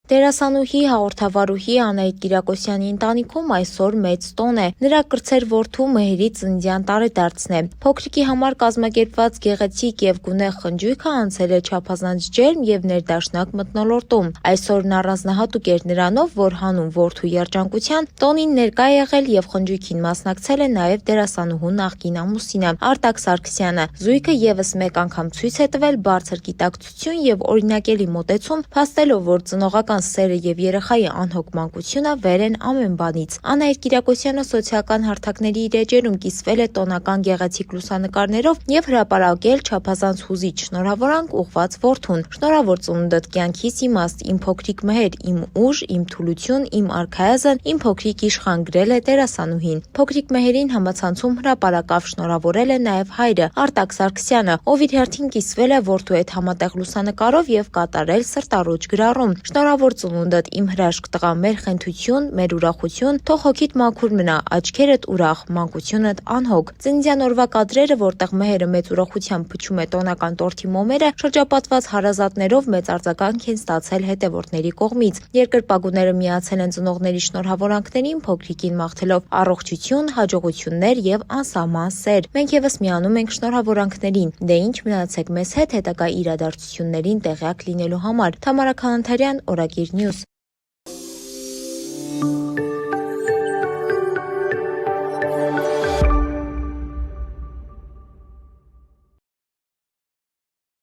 Դերասանուհի հաղորդավարուհի Անահիտ Կիրակոսյանի ընտանիքում այսօր մեծ տոն է։ Նրա կրտսեր որդու Մեհերի ծննդյան տարեդարձն է։ Փոքրիկի համար կազմակերպված գեղեցիկ եւ գունեղ խնջույքը անցել է չափազանց ջերմ եւ ներդաշնակ մթնոլորտում։ Այսօրն առանձնահատուկ էր նրանով, որ հանուն որդու երջանկության տոնին ներկա է եղել եւ խնջույքին մասնակցել է նաեւ դերասանուհու նախկին ամուսինը Արտակ Սարգսյանը։ Զույգը եւս մեկ անգամ ցույց է տվել բարձր գիտակցություն եւ օրինակելի մոտեցում, փաստելով, որ ծնողական սերը եւ երեխայի անհոգ մանկությունը վեր են ամեն բանից։ Անահիտ Կիրակոսյանը սոցիալական հարթակների իր էջերում կիսվել է տոնական գեղեցիկ լուսանկարներով եւ հրապարակել չափազանց հուզիչ շնորհավորանք ուղղված որդուն։ Շնորհավոր ծնունդդ կյանքիս իմաստ, իմ փոքրիկ Մեհեր, իմ ուժ, իմ թուլություն, իմ արքայազն, իմ փոքրիկ իշխան, գրել է դերասանուհին։ Փոքրիկ Մեհերին համացանցում հրապարակավ շնորհավորել է նաեւ հայրը Արտակ Սարգսյանը, ով իր հերթին կիսվել է որդու հետ համատեղ լուսանկարով եւ կատարել սրտառուչ գրառում։ Շնորհավոր ծնունդդ, իմ հրաշք տղա, մեր խենթություն, մեր ուրախություն, թող հոգիդ մաքուր մնա, աչքերդ ուրախ, մանկությունդ անհոգ։ Ծննդյան օրվա կադրերը, որտեղ Մեհերը մեծ ուրախությամբ փչում է տոնական տորթի մոմերը, շրջապատված հարազատներով մեծ արձագանք են ստացել հետևորդների կողմից։ Երկրպագուները միացել են ծնողների շնորհավորանքներին, փոքրիկին մաղթելով առողջություն, հաջողություններ եւ անսահման սեր։ Մենք եւս միանում ենք շնորհավորանքներին։ Դե ինչ, մնացեք մեզ հետ հետագա իրադարձություններին տեղյակ լինելու համար։ Թամարա Քանանթարյան, Օրագիր Նյուզ։